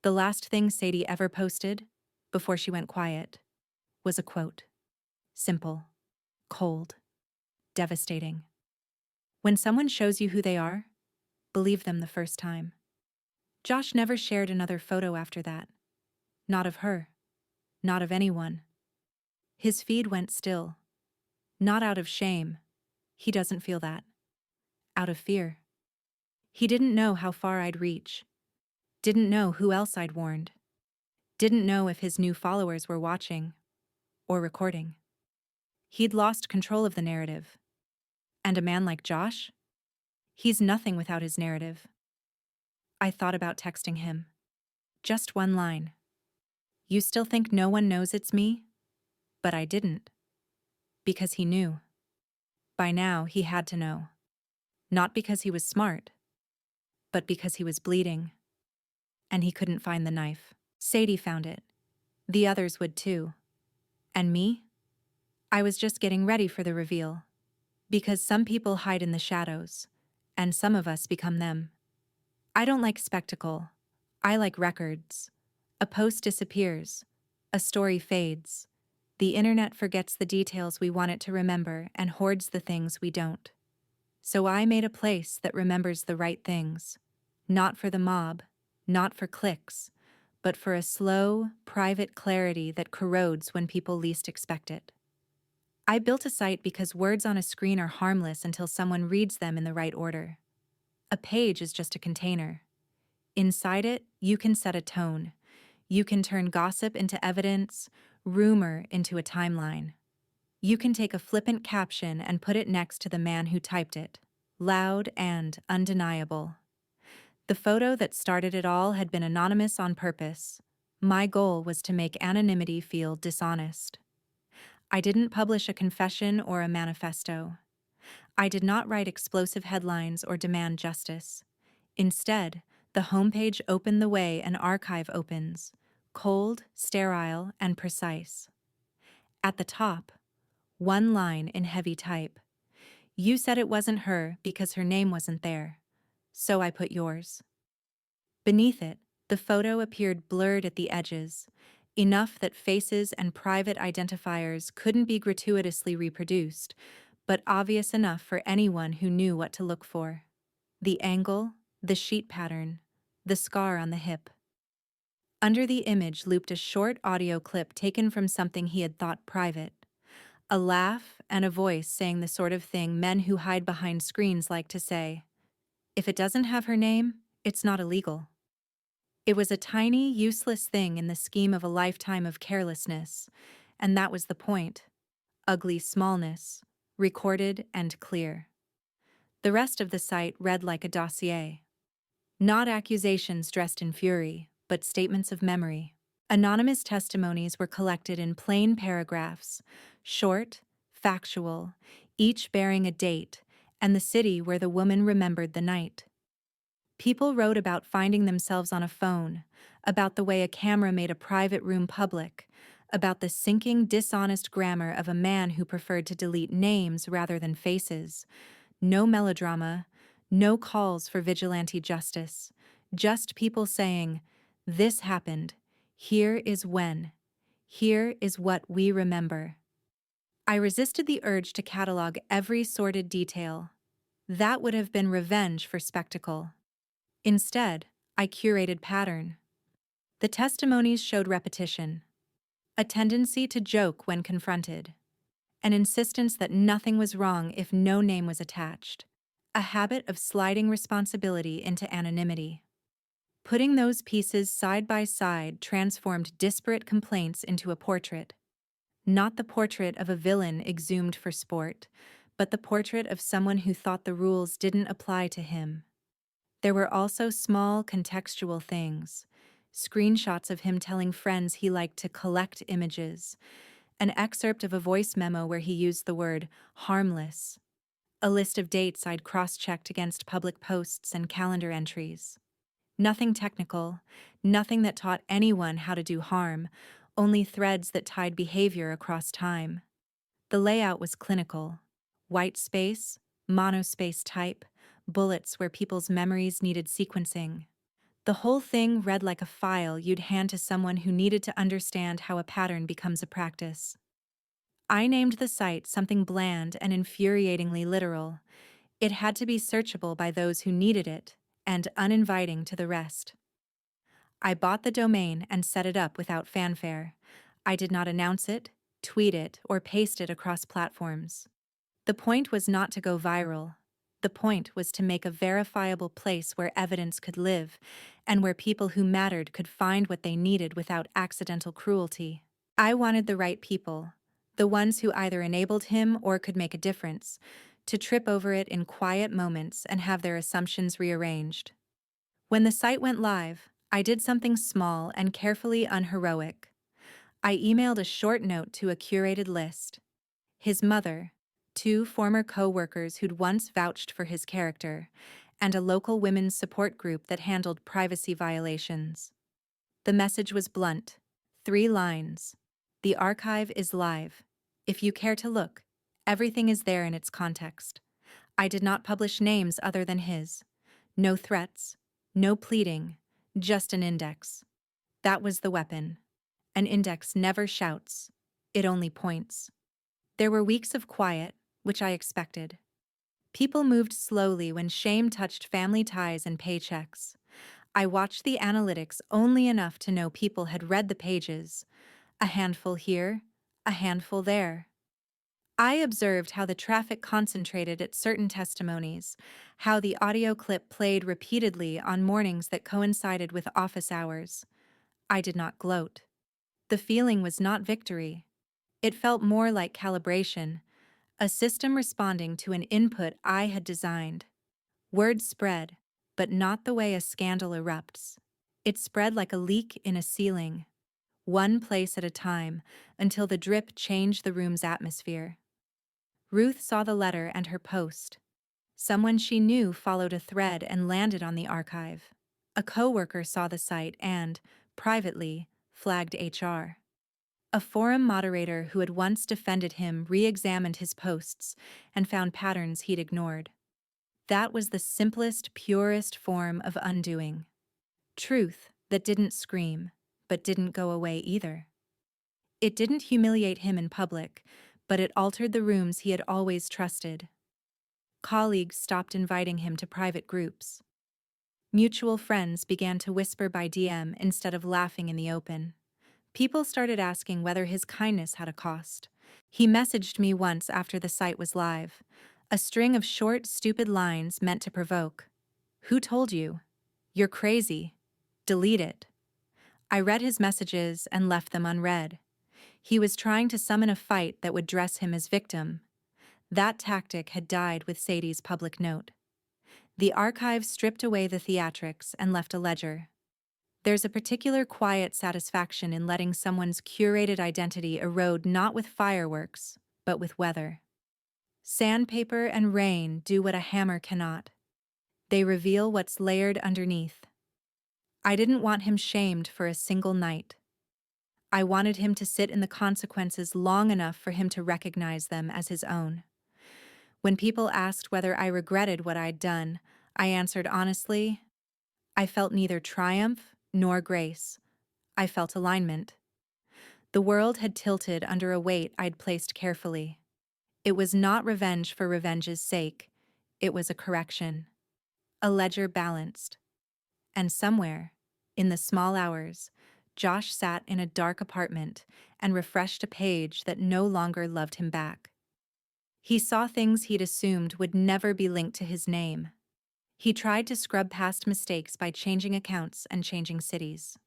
The last thing Sadie ever posted, before she went quiet, was a quote. Simple, cold, devastating. When someone shows you who they are, believe them the first time. Josh never shared another photo after that. Not of her. Not of anyone. His feed went still. Not out of shame. He doesn't feel that. Out of fear. He didn't know how far I'd reach. Didn't know who else I'd warned. Didn't know if his new followers were watching or recording. He'd lost control of the narrative. And a man like Josh? He's nothing without his narrative. I thought about texting him. Just one line. You still think no one knows it's me? But I didn't. Because he knew. By now, he had to know. Not because he was smart, but because he was bleeding. And he couldn't find the knife. Sadie found it. The others would too. And me? I was just getting ready for the reveal. Because some people hide in the shadows, and some of us become them. I don't like spectacle. I like records. A post disappears. A story fades. The internet forgets the details we want it to remember and hoards the things we don't. So I made a place that remembers the right things. Not for the mob, not for clicks, but for a slow, private clarity that corrodes when people least expect it. I built a site because words on a screen are harmless until someone reads them in the right order. A page is just a container. Inside it, you can set a tone. You can turn gossip into evidence, rumor into a timeline. You can take a flippant caption and put it next to the man who typed it. Loud and undeniable. The photo that started it all had been anonymous on purpose. My goal was to make anonymity feel dishonest. I didn't publish a confession or a manifesto. I did not write explosive headlines or demand justice. Instead, the homepage opened the way an archive opens, cold, sterile, and precise. At the top, one line in heavy type. You said it wasn't her because her name wasn't there. So I put yours. Beneath it, the photo appeared blurred at the edges, enough that faces and private identifiers couldn't be gratuitously reproduced, but obvious enough for anyone who knew what to look for. The angle, the sheet pattern, the scar on the hip. Under the image looped a short audio clip taken from something he had thought private. A laugh and a voice saying the sort of thing men who hide behind screens like to say. If it doesn't have her name, it's not illegal. It was a tiny, useless thing in the scheme of a lifetime of carelessness, and that was the point. Ugly smallness, recorded and clear. The rest of the site read like a dossier. Not accusations dressed in fury, but statements of memory. Anonymous testimonies were collected in plain paragraphs, short, factual, each bearing a date, and the city where the woman remembered the night. People wrote about finding themselves on a phone, about the way a camera made a private room public, about the sinking, dishonest grammar of a man who preferred to delete names rather than faces. No melodrama, no calls for vigilante justice, just people saying, "This happened. Here is when. Here is what we remember." I resisted the urge to catalog every sordid detail. That would have been revenge for spectacle. Instead, I curated pattern. The testimonies showed repetition, a tendency to joke when confronted, an insistence that nothing was wrong if no name was attached, a habit of sliding responsibility into anonymity. Putting those pieces side by side transformed disparate complaints into a portrait. Not the portrait of a villain exhumed for sport, but the portrait of someone who thought the rules didn't apply to him. There were also small, contextual things. Screenshots of him telling friends he liked to collect images. An excerpt of a voice memo where he used the word harmless. A list of dates I'd cross-checked against public posts and calendar entries. Nothing technical, nothing that taught anyone how to do harm, only threads that tied behavior across time. The layout was clinical. White space, monospace type, bullets where people's memories needed sequencing. The whole thing read like a file you'd hand to someone who needed to understand how a pattern becomes a practice. I named the site something bland and infuriatingly literal. It had to be searchable by those who needed it, and uninviting to the rest. I bought the domain and set it up without fanfare. I did not announce it, tweet it, or paste it across platforms. The point was not to go viral. The point was to make a verifiable place where evidence could live, and where people who mattered could find what they needed without accidental cruelty. I wanted the right people, the ones who either enabled him or could make a difference, to trip over it in quiet moments and have their assumptions rearranged. When the site went live, I did something small and carefully unheroic. I emailed a short note to a curated list. his mother, two former co-workers who'd once vouched for his character, and a local women's support group that handled privacy violations. The message was blunt. 3 lines. The archive is live. If you care to look, everything is there in its context. I did not publish names other than his. No threats, no pleading, just an index. That was the weapon. An index never shouts, it only points. There were weeks of quiet, which I expected. People moved slowly when shame touched family ties and paychecks. I watched the analytics only enough to know people had read the pages. A handful here, a handful there. I observed how the traffic concentrated at certain testimonies, how the audio clip played repeatedly on mornings that coincided with office hours. I did not gloat. The feeling was not victory. It felt more like calibration, a system responding to an input I had designed. Word spread, but not the way a scandal erupts. It spread like a leak in a ceiling, one place at a time, until the drip changed the room's atmosphere. Ruth saw the letter and her post. Someone she knew followed a thread and landed on the archive. A coworker saw the site and, privately, flagged HR. A forum moderator who had once defended him re-examined his posts and found patterns he'd ignored. That was the simplest, purest form of undoing. Truth that didn't scream, but didn't go away either. It didn't humiliate him in public, but it altered the rooms he had always trusted. Colleagues stopped inviting him to private groups. Mutual friends began to whisper by DM instead of laughing in the open. People started asking whether his kindness had a cost. He messaged me once after the site was live, a string of short, stupid lines meant to provoke. "Who told you? You're crazy. Delete it." I read his messages and left them unread. He was trying to summon a fight that would dress him as victim. That tactic had died with Sadie's public note. The archive stripped away the theatrics and left a ledger. There's a particular quiet satisfaction in letting someone's curated identity erode not with fireworks, but with weather. Sandpaper and rain do what a hammer cannot. They reveal what's layered underneath. I didn't want him shamed for a single night. I wanted him to sit in the consequences long enough for him to recognize them as his own. When people asked whether I regretted what I'd done, I answered honestly, I felt neither triumph nor grace. I felt alignment. The world had tilted under a weight I'd placed carefully. It was not revenge for revenge's sake. It was a correction. A ledger balanced. And somewhere, in the small hours, Josh sat in a dark apartment and refreshed a page that no longer loved him back. He saw things he'd assumed would never be linked to his name. He tried to scrub past mistakes by changing accounts and changing cities.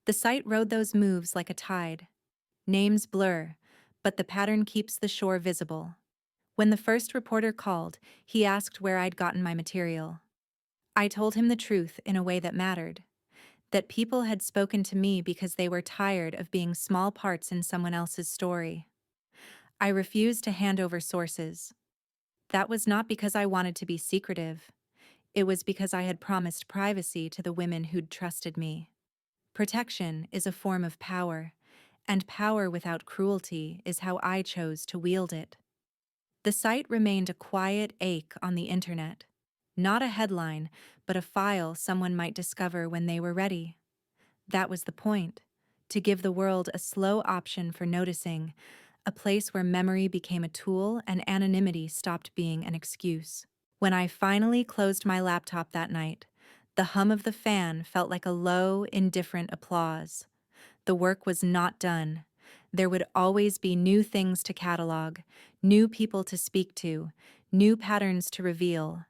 The site rode those moves like a tide. Names blur, but the pattern keeps the shore visible. When the first reporter called, he asked where I'd gotten my material. I told him the truth in a way that mattered. That people had spoken to me because they were tired of being small parts in someone else's story. I refused to hand over sources. That was not because I wanted to be secretive. It was because I had promised privacy to the women who'd trusted me. Protection is a form of power, and power without cruelty is how I chose to wield it. The site remained a quiet ache on the internet. Not a headline, but a file someone might discover when they were ready. That was the point, to give the world a slow option for noticing, a place where memory became a tool and anonymity stopped being an excuse. When I finally closed my laptop that night, the hum of the fan felt like a low, indifferent applause. The work was not done. There would always be new things to catalog, new people to speak to, new patterns to reveal.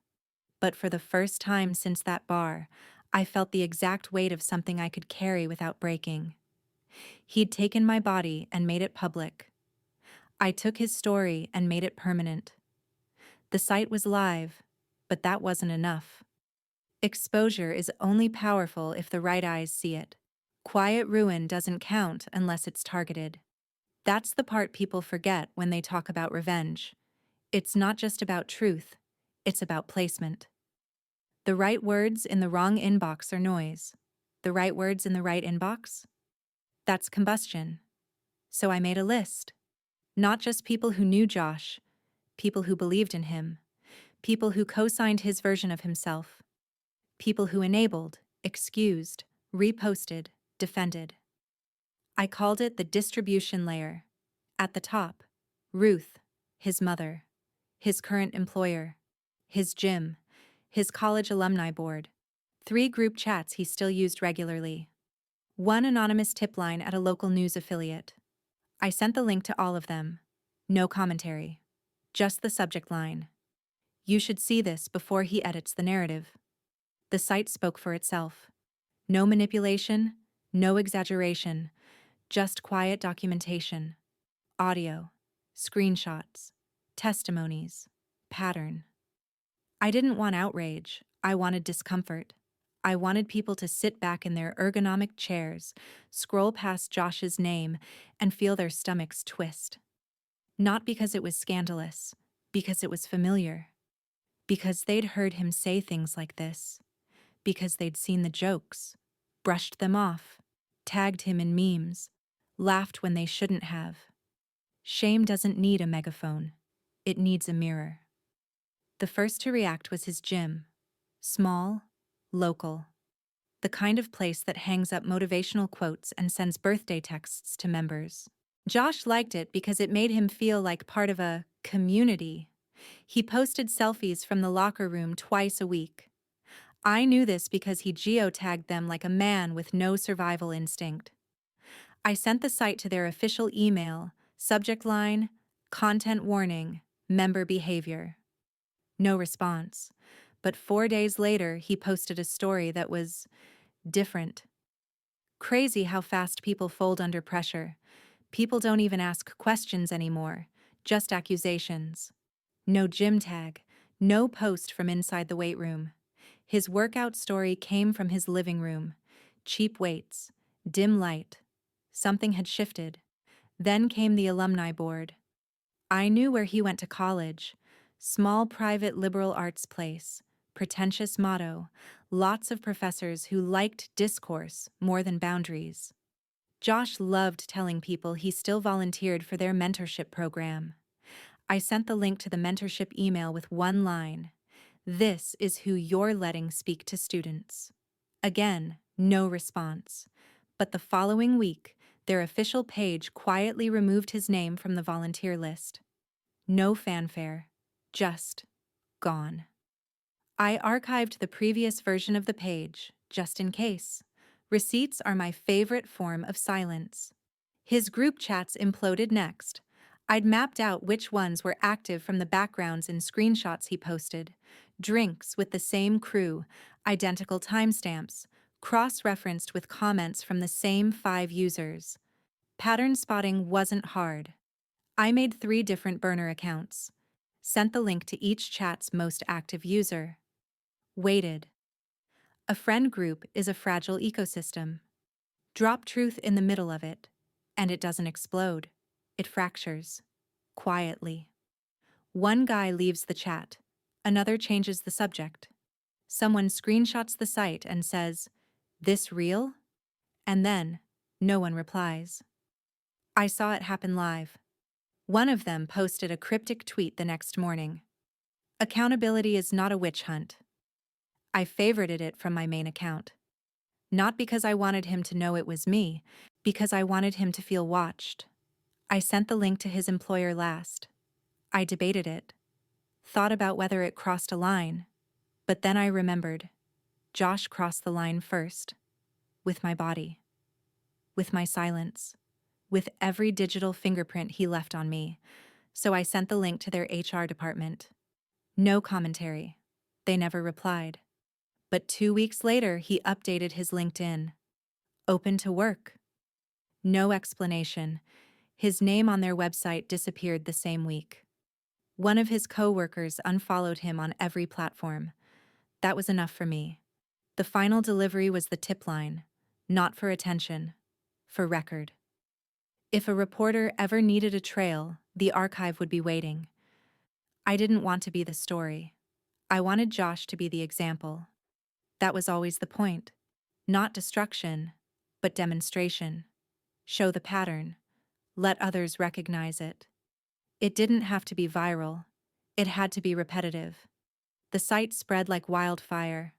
But for the first time since that bar, I felt the exact weight of something I could carry without breaking. He'd taken my body and made it public. I took his story and made it permanent. The site was live, but that wasn't enough. Exposure is only powerful if the right eyes see it. Quiet ruin doesn't count unless it's targeted. That's the part people forget when they talk about revenge. It's not just about truth, it's about placement. The right words in the wrong inbox are noise. The right words in the right inbox? That's combustion. So I made a list. Not just people who knew Josh, people who believed in him, people who co-signed his version of himself, people who enabled, excused, reposted, defended. I called it the distribution layer. At the top, Ruth, his mother, his current employer, his gym, his college alumni board, 3 group chats he still used regularly, 1 anonymous tip line at a local news affiliate. I sent the link to all of them. No commentary. Just the subject line. You should see this before he edits the narrative. The site spoke for itself. No manipulation, no exaggeration, just quiet documentation. Audio, screenshots, testimonies, pattern. I didn't want outrage, I wanted discomfort. I wanted people to sit back in their ergonomic chairs, scroll past Josh's name, and feel their stomachs twist. Not because it was scandalous, because it was familiar. Because they'd heard him say things like this. Because they'd seen the jokes, brushed them off, tagged him in memes, laughed when they shouldn't have. Shame doesn't need a megaphone. It needs a mirror. The first to react was his gym. Small, local. The kind of place that hangs up motivational quotes and sends birthday texts to members. Josh liked it because it made him feel like part of a community. He posted selfies from the locker room twice a week. I knew this because he geotagged them like a man with no survival instinct. I sent the site to their official email, subject line, content warning, member behavior. No response. But 4 days later, he posted a story that was different. Crazy how fast people fold under pressure. People don't even ask questions anymore, just accusations. No gym tag, no post from inside the weight room. His workout story came from his living room. Cheap weights, dim light. Something had shifted. Then came the alumni board. I knew where he went to college. Small private liberal arts place. Pretentious motto. Lots of professors who liked discourse more than boundaries. Josh loved telling people he still volunteered for their mentorship program. I sent the link to the mentorship email with one line. This is who you're letting speak to students. Again, no response. But the following week, their official page quietly removed his name from the volunteer list. No fanfare. Just gone. I archived the previous version of the page, just in case. Receipts are my favorite form of silence. His group chats imploded next. I'd mapped out which ones were active from the backgrounds and screenshots he posted. Drinks with the same crew, identical timestamps, cross-referenced with comments from the same 5 users. Pattern spotting wasn't hard. I made 3 different burner accounts. Sent the link to each chat's most active user. Waited. A friend group is a fragile ecosystem. Drop truth in the middle of it, and it doesn't explode. It fractures. Quietly. One guy leaves the chat. Another changes the subject. Someone screenshots the site and says, "This real?" And then, no one replies. I saw it happen live. One of them posted a cryptic tweet the next morning. Accountability is not a witch hunt. I favorited it from my main account. Not because I wanted him to know it was me, because I wanted him to feel watched. I sent the link to his employer last. I debated it, thought about whether it crossed a line, but then I remembered. Josh crossed the line first, with my body, with my silence, with every digital fingerprint he left on me, so I sent the link to their HR department. No commentary. They never replied. But 2 weeks later, he updated his LinkedIn. Open to work. No explanation. His name on their website disappeared the same week. One of his co-workers unfollowed him on every platform. That was enough for me. The final delivery was the tip line. Not for attention. For record. If a reporter ever needed a trail, the archive would be waiting. I didn't want to be the story. I wanted Josh to be the example. That was always the point. Not destruction, but demonstration. Show the pattern. Let others recognize it. It didn't have to be viral. It had to be repetitive. The site spread like wildfire.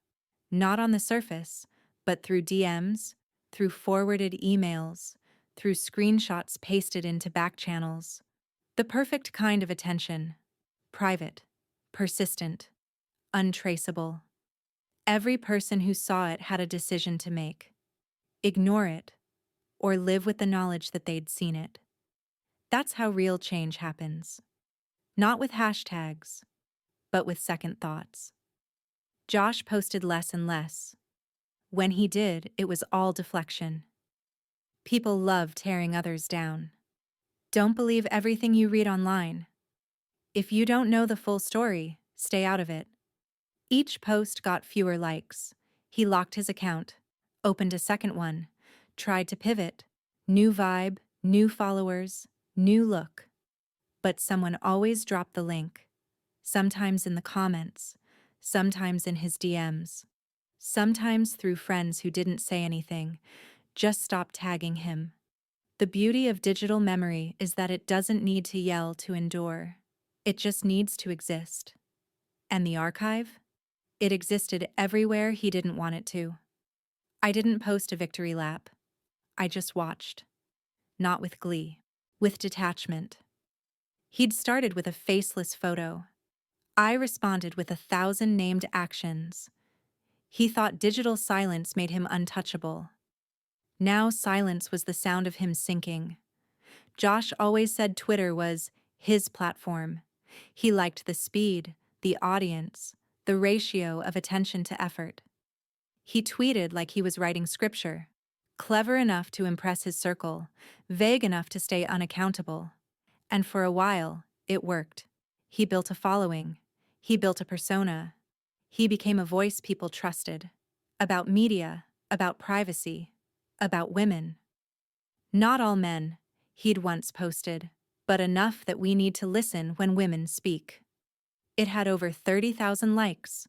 Not on the surface, but through DMs, through forwarded emails, through screenshots pasted into back channels. The perfect kind of attention. Private, persistent, untraceable. Every person who saw it had a decision to make. Ignore it, or live with the knowledge that they'd seen it. That's how real change happens. Not with hashtags, but with second thoughts. Josh posted less and less. When he did, it was all deflection. People love tearing others down. Don't believe everything you read online. If you don't know the full story, stay out of it. Each post got fewer likes. He locked his account, opened a second one, tried to pivot. New vibe, new followers, new look. But someone always dropped the link. Sometimes in the comments, sometimes in his DMs, sometimes through friends who didn't say anything, just stopped tagging him. The beauty of digital memory is that it doesn't need to yell to endure. It just needs to exist. And the archive? It existed everywhere he didn't want it to. I didn't post a victory lap. I just watched. Not with glee. With detachment. He'd started with a faceless photo. I responded with 1,000 named actions. He thought digital silence made him untouchable. Now silence was the sound of him sinking. Josh always said Twitter was his platform. He liked the speed, the audience, the ratio of attention to effort. He tweeted like he was writing scripture, clever enough to impress his circle, vague enough to stay unaccountable. And for a while, it worked. He built a following. He built a persona. He became a voice people trusted. About media, about privacy, about women. Not all men, he'd once posted, but enough that we need to listen when women speak. It had over 30,000 likes.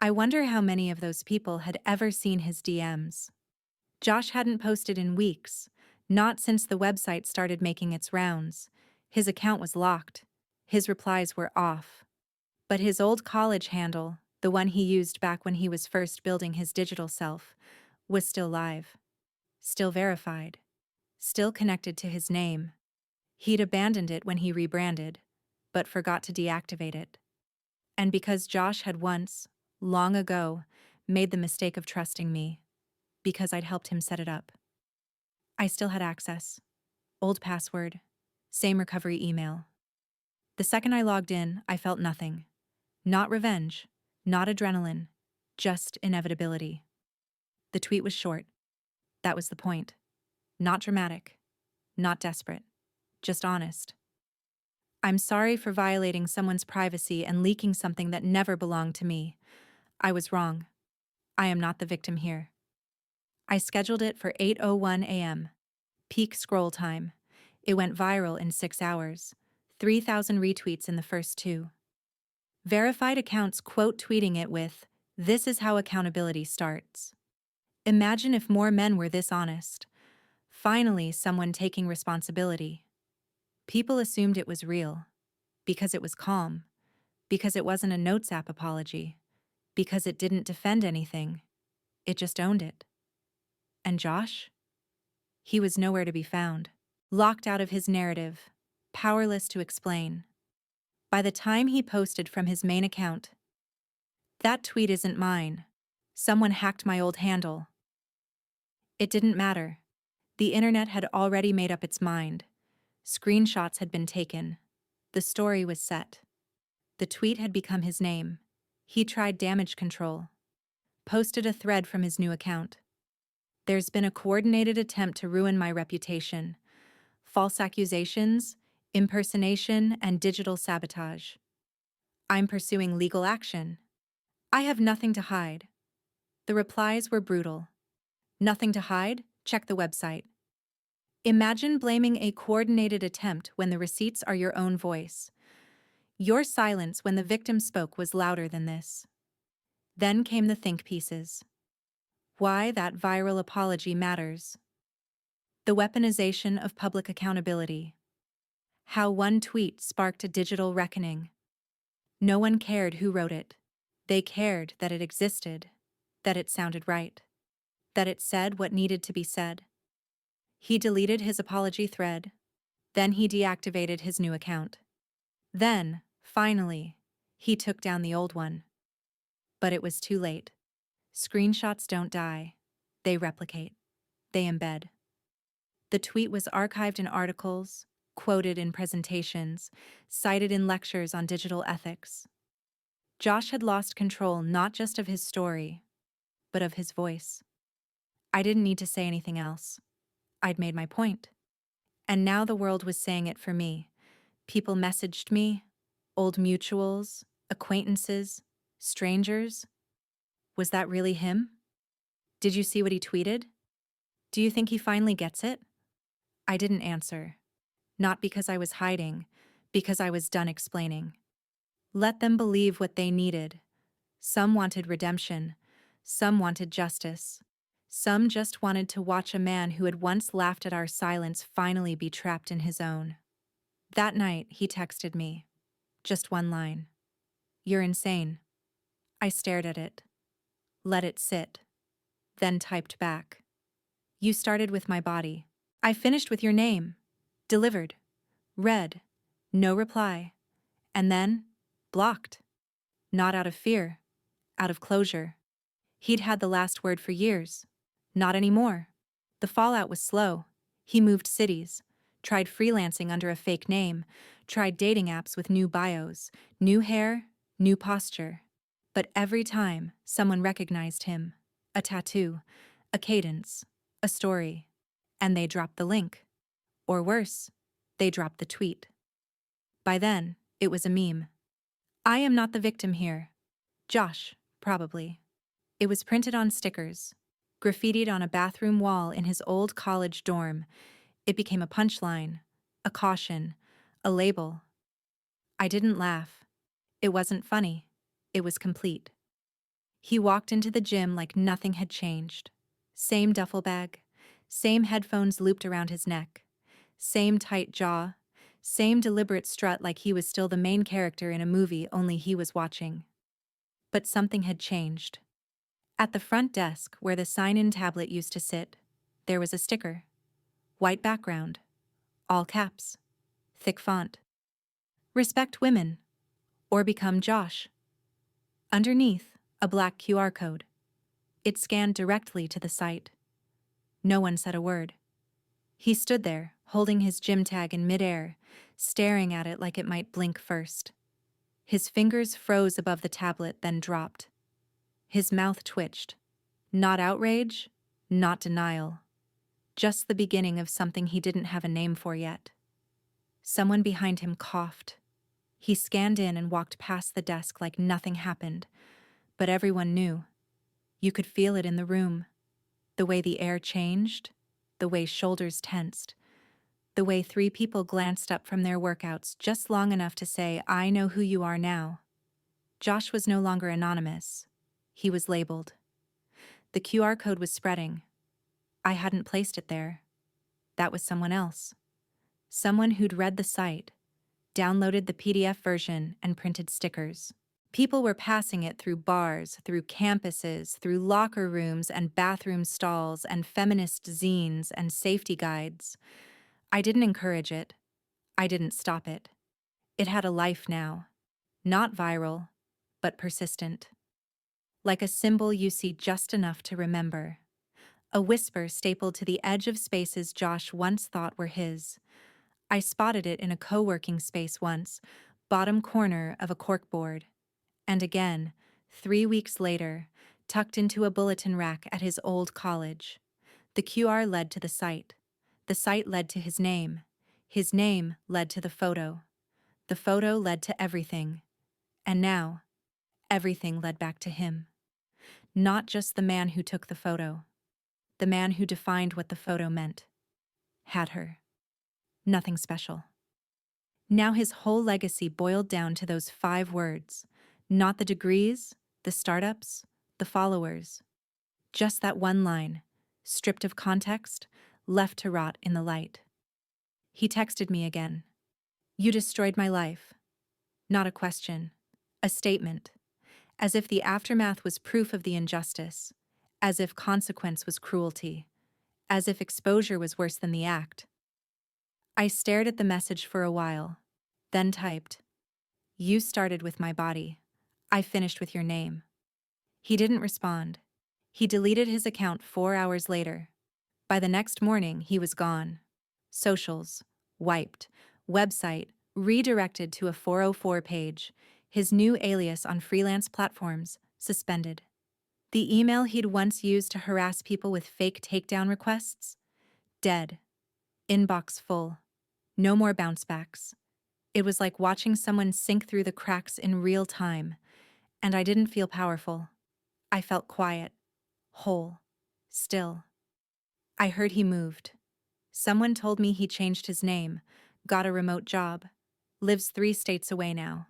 I wonder how many of those people had ever seen his DMs. Josh hadn't posted in weeks, not since the website started making its rounds. His account was locked. His replies were off. But his old college handle, the one he used back when he was first building his digital self, was still live. Still verified. Still connected to his name. He'd abandoned it when he rebranded, but forgot to deactivate it. And because Josh had once, long ago, made the mistake of trusting me, because I'd helped him set it up, I still had access. Old password. Same recovery email. The second I logged in, I felt nothing. Not revenge, not adrenaline, just inevitability. The tweet was short. That was the point. Not dramatic, not desperate, just honest. I'm sorry for violating someone's privacy and leaking something that never belonged to me. I was wrong. I am not the victim here. I scheduled it for 8:01 a.m. Peak scroll time. It went viral in 6 hours. 3,000 retweets in the first 2. Verified accounts quote tweeting it with, "This is how accountability starts." Imagine if more men were this honest. Finally, someone taking responsibility. People assumed it was real. Because it was calm. Because it wasn't a Notes app apology. Because it didn't defend anything. It just owned it. And Josh? He was nowhere to be found. Locked out of his narrative. Powerless to explain. By the time he posted from his main account, "That tweet isn't mine. Someone hacked my old handle." It didn't matter. The internet had already made up its mind. Screenshots had been taken. The story was set. The tweet had become his name. He tried damage control. Posted a thread from his new account. "There's been a coordinated attempt to ruin my reputation. False accusations, impersonation, and digital sabotage. I'm pursuing legal action. I have nothing to hide." The replies were brutal. "Nothing to hide? Check the website." Imagine blaming a coordinated attempt when the receipts are your own voice. Your silence when the victim spoke was louder than this. Then came the think pieces. Why that viral apology matters. The weaponization of public accountability. How one tweet sparked a digital reckoning. No one cared who wrote it. They cared that it existed, that it sounded right, that it said what needed to be said. He deleted his apology thread. Then he deactivated his new account. Then, finally, he took down the old one. But it was too late. Screenshots don't die. They replicate. They embed. The tweet was archived in articles, quoted in presentations, cited in lectures on digital ethics. Josh had lost control not just of his story, but of his voice. I didn't need to say anything else. I'd made my point. And now the world was saying it for me. People messaged me, old mutuals, acquaintances, strangers. Was that really him? Did you see what he tweeted? Do you think he finally gets it? I didn't answer. Not because I was hiding, because I was done explaining. Let them believe what they needed. Some wanted redemption. Some wanted justice. Some just wanted to watch a man who had once laughed at our silence finally be trapped in his own. That night, he texted me. Just one line. "You're insane." I stared at it. Let it sit. Then typed back. "You started with my body. I finished with your name. Delivered. Read. No reply. And then, blocked. Not out of fear. Out of closure. He'd had the last word for years. Not anymore. The fallout was slow. He moved cities. Tried freelancing under a fake name. Tried dating apps with new bios. New hair. New posture. But every time, someone recognized him. A tattoo. A cadence. A story. And they dropped the link. Or worse, they dropped the tweet. By then, it was a meme. I am not the victim here. Josh, probably. It was printed on stickers, graffitied on a bathroom wall in his old college dorm. It became a punchline, a caution, a label. I didn't laugh. It wasn't funny. It was complete. He walked into the gym like nothing had changed. Same duffel bag, same headphones looped around his neck, same tight jaw, same deliberate strut like he was still the main character in a movie only he was watching. But something had changed. At the front desk, where the sign-in tablet used to sit, there was a sticker. White background. All caps. Thick font. Respect women. Or become Josh. Underneath, a black QR code. It scanned directly to the site. No one said a word. He stood there, holding his gym tag in midair, staring at it like it might blink first. His fingers froze above the tablet, then dropped. His mouth twitched. Not outrage, not denial. Just the beginning of something he didn't have a name for yet. Someone behind him coughed. He scanned in and walked past the desk like nothing happened. But everyone knew. You could feel it in the room. The way the air changed, the way shoulders tensed, the way 3 people glanced up from their workouts just long enough to say, "I know who you are now." Josh was no longer anonymous. He was labeled. The QR code was spreading. I hadn't placed it there. That was someone else. Someone who'd read the site, downloaded the PDF version, and printed stickers. People were passing it through bars, through campuses, through locker rooms and bathroom stalls and feminist zines and safety guides. I didn't encourage it. I didn't stop it. It had a life now. Not viral, but persistent. Like a symbol you see just enough to remember. A whisper stapled to the edge of spaces Josh once thought were his. I spotted it in a co-working space once, bottom corner of a corkboard. And again, 3 weeks later, tucked into a bulletin rack at his old college. The QR led to the site. The site led to his name. His name led to the photo. The photo led to everything. And now, everything led back to him. Not just the man who took the photo. The man who defined what the photo meant. Had her. Nothing special. Now his whole legacy boiled down to those 5 words. Not the degrees, the startups, the followers. Just that one line, stripped of context, left to rot in the light. He texted me again. You destroyed my life. Not a question. A statement. As if the aftermath was proof of the injustice. As if consequence was cruelty. As if exposure was worse than the act. I stared at the message for a while, then typed, You started with my body. I finished with your name. He didn't respond. He deleted his account 4 hours later. By the next morning, he was gone. Socials, wiped. Website, redirected to a 404 page. His new alias on freelance platforms, suspended. The email he'd once used to harass people with fake takedown requests? Dead. Inbox full. No more bounce backs. It was like watching someone sink through the cracks in real time, and I didn't feel powerful. I felt quiet, whole, still. I heard he moved. Someone told me he changed his name, got a remote job, lives 3 states away now.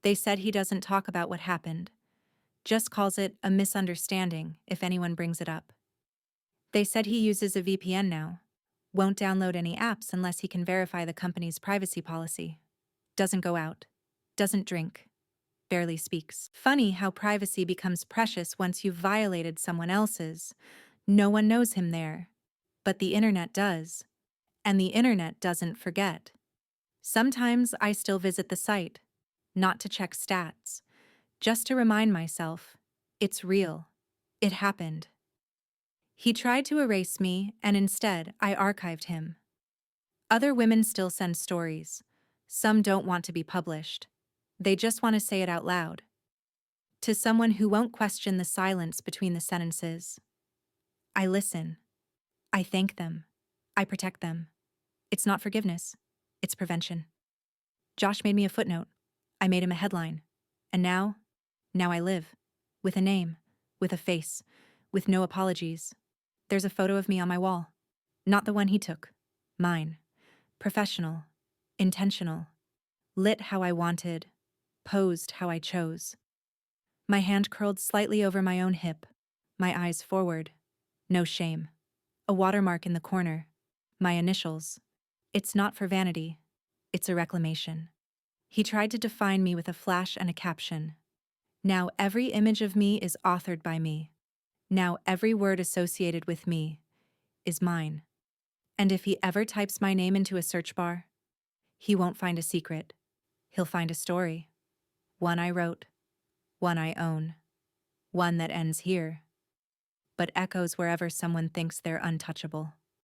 They said he doesn't talk about what happened, just calls it a misunderstanding if anyone brings it up. They said he uses a VPN now, won't download any apps unless he can verify the company's privacy policy. Doesn't go out, doesn't drink, barely speaks. Funny how privacy becomes precious once you've violated someone else's. No one knows him there. But the internet does. And the internet doesn't forget. Sometimes I still visit the site, not to check stats, just to remind myself, it's real. It happened. He tried to erase me, and instead I archived him. Other women still send stories. Some don't want to be published. They just want to say it out loud. To someone who won't question the silence between the sentences. I listen. I thank them. I protect them. It's not forgiveness. It's prevention. Josh made me a footnote. I made him a headline. And now I live. With a name. With a face. With no apologies. There's a photo of me on my wall. Not the one he took. Mine. Professional. Intentional. Lit how I wanted. Posed how I chose. My hand curled slightly over my own hip. My eyes forward. No shame. A watermark in the corner. My initials. It's not for vanity. It's a reclamation. He tried to define me with a flash and a caption. Now every image of me is authored by me. Now every word associated with me is mine. And if he ever types my name into a search bar, he won't find a secret. He'll find a story. One I wrote. One I own. One that ends here, but echoes wherever someone thinks they're untouchable.